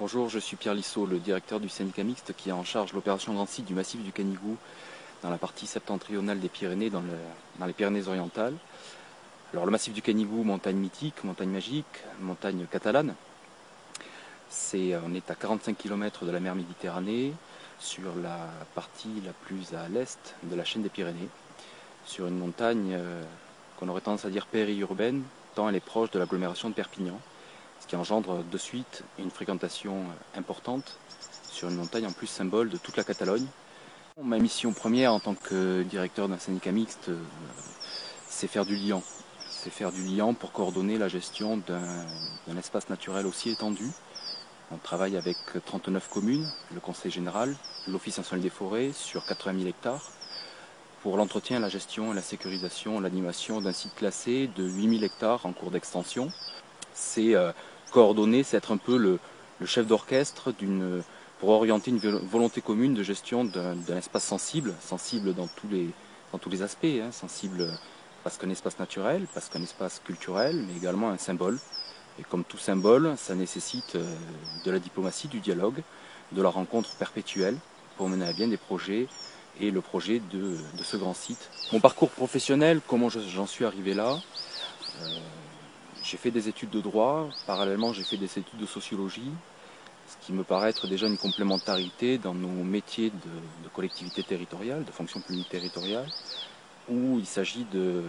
Bonjour, je suis Pierre Lissot, le directeur du syndicat mixte qui est en charge de l'opération Grand Site du massif du Canigou dans la partie septentrionale des Pyrénées, dans les Pyrénées-Orientales. Alors le massif du Canigou, montagne mythique, montagne magique, montagne catalane. On est à 45 km de la mer Méditerranée, sur la partie la plus à l'est de la chaîne des Pyrénées, sur une montagne qu'on aurait tendance à dire périurbaine, tant elle est proche de l'agglomération de Perpignan, ce qui engendre de suite une fréquentation importante sur une montagne en plus symbole de toute la Catalogne. Ma mission première en tant que directeur d'un syndicat mixte, c'est faire du liant. C'est faire du liant pour coordonner la gestion d'un espace naturel aussi étendu. On travaille avec 39 communes, le conseil général, l'office national des forêts sur 80 000 hectares pour l'entretien, la gestion, la sécurisation, l'animation d'un site classé de 8 000 hectares en cours d'extension. C'est coordonner, c'est être un peu le chef d'orchestre pour orienter une volonté commune de gestion d'un espace sensible dans tous les aspects, hein, sensible parce qu'un espace naturel, parce qu'un espace culturel, mais également un symbole. Et comme tout symbole, ça nécessite de la diplomatie, du dialogue, de la rencontre perpétuelle pour mener à bien des projets et le projet de ce grand site. Mon parcours professionnel, comment j'en suis arrivé là, j'ai fait des études de droit, parallèlement j'ai fait des études de sociologie, ce qui me paraît être déjà une complémentarité dans nos métiers de collectivité territoriale, de fonction publique territoriale, où il s'agit de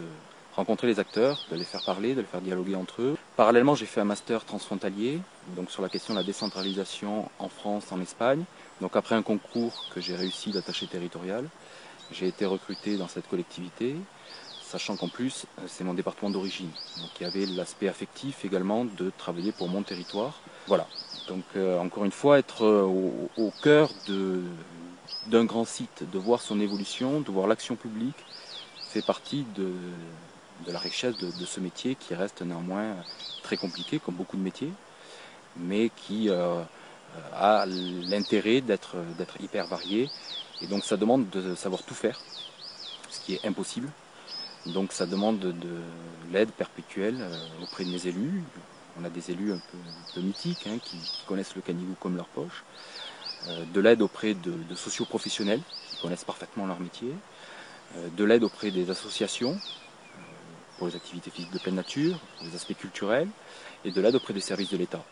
rencontrer les acteurs, de les faire parler, de les faire dialoguer entre eux. Parallèlement, j'ai fait un master transfrontalier, donc sur la question de la décentralisation en France, en Espagne. Donc après un concours que j'ai réussi d'attaché territorial, j'ai été recruté dans cette collectivité, sachant qu'en plus c'est mon département d'origine. Donc il y avait l'aspect affectif également de travailler pour mon territoire. Voilà, donc encore une fois, être au cœur d'un grand site, de voir son évolution, de voir l'action publique, fait partie de la richesse de ce métier qui reste néanmoins très compliqué, comme beaucoup de métiers, mais qui a l'intérêt d'être hyper varié. Et donc ça demande de savoir tout faire, ce qui est impossible. Donc ça demande de l'aide perpétuelle auprès de mes élus. On a des élus un peu mythiques, hein, qui connaissent le Canigou comme leur poche. De l'aide auprès de socio-professionnels qui connaissent parfaitement leur métier. De l'aide auprès des associations pour les activités physiques de pleine nature, pour les aspects culturels, et de l'aide auprès des services de l'État.